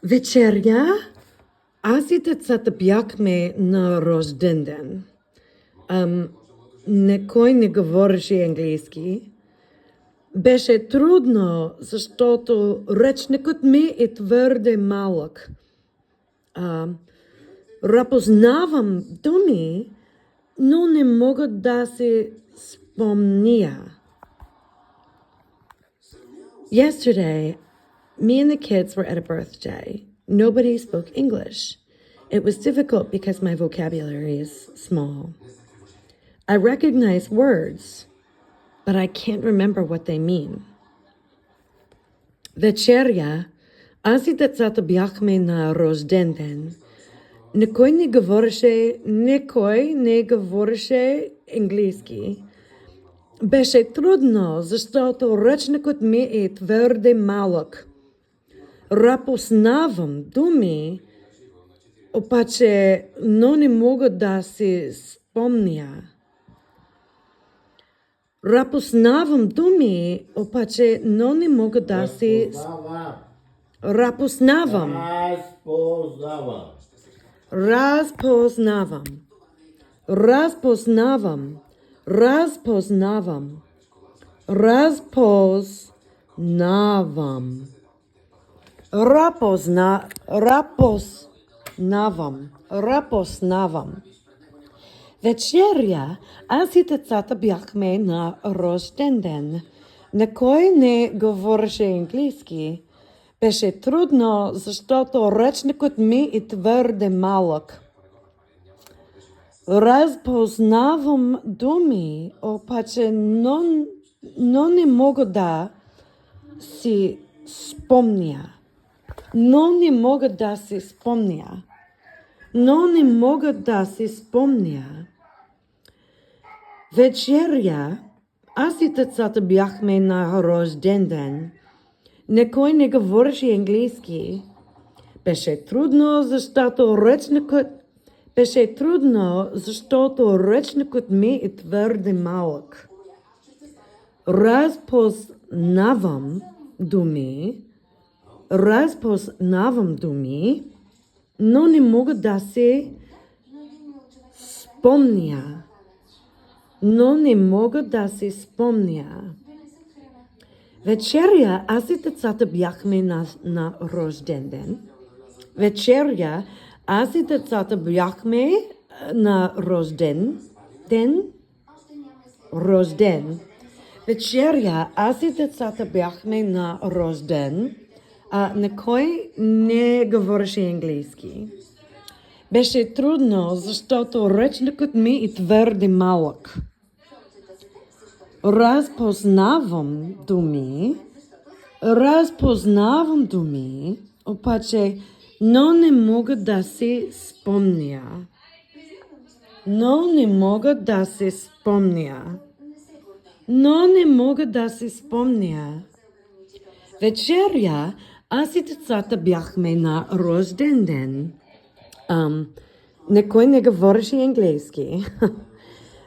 Вечеря аз и децата бяхме на рожден ден. Никой не говореше английски. Беше трудно, защото речникът ми е твърде малък. Разпознавам думи, но не мога да се спомня. Yesterday, me and the kids were at a birthday. Nobody spoke English. It was difficult because my vocabulary is small. I recognize words, but I can't remember what they mean. Вечеря, аз и децата бяхме на рожден ден. Никой не говореше английски. Беше трудно, защото речникът ми е твърде малък. Разпознавам думи, обаче, но не мога да се спомня. Разпознавам думи, обаче, но не мога да се... Разпознавам. Вечеря, аз и децата бяхме на рожден ден. Никой не говореше английски. Беше трудно, защото речникът ми е твърде малък. Разпознавам думи, обаче, но не мога да си спомня. Вечеря, аз и децата бяхме на рожден ден. Никой не говореше английски. Беше трудно, защото речникът ми е твърде малък. Разпознавам думи, но не мога да се спомня. Вечеря, аз и децата бяхме на рожден ден. Вечеря, аз и децата бяхме на рожден. Вечеря, аз и децата бяхме на рожден. Никой не говореше английски. Беше трудно, защото речникът ми е твърде малък. Разпознавам думи, обаче, но не мога да се спомня. Вечеря, аз и децата бяхме на рожден ден. Никой не говореше английски.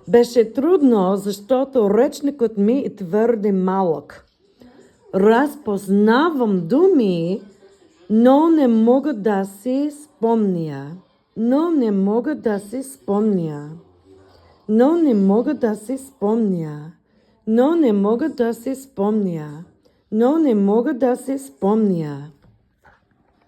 Беше трудно, защото речникът ми е твърде малък. Разпознавам думи, но не мога да се спомня. Но не мога да се спомня.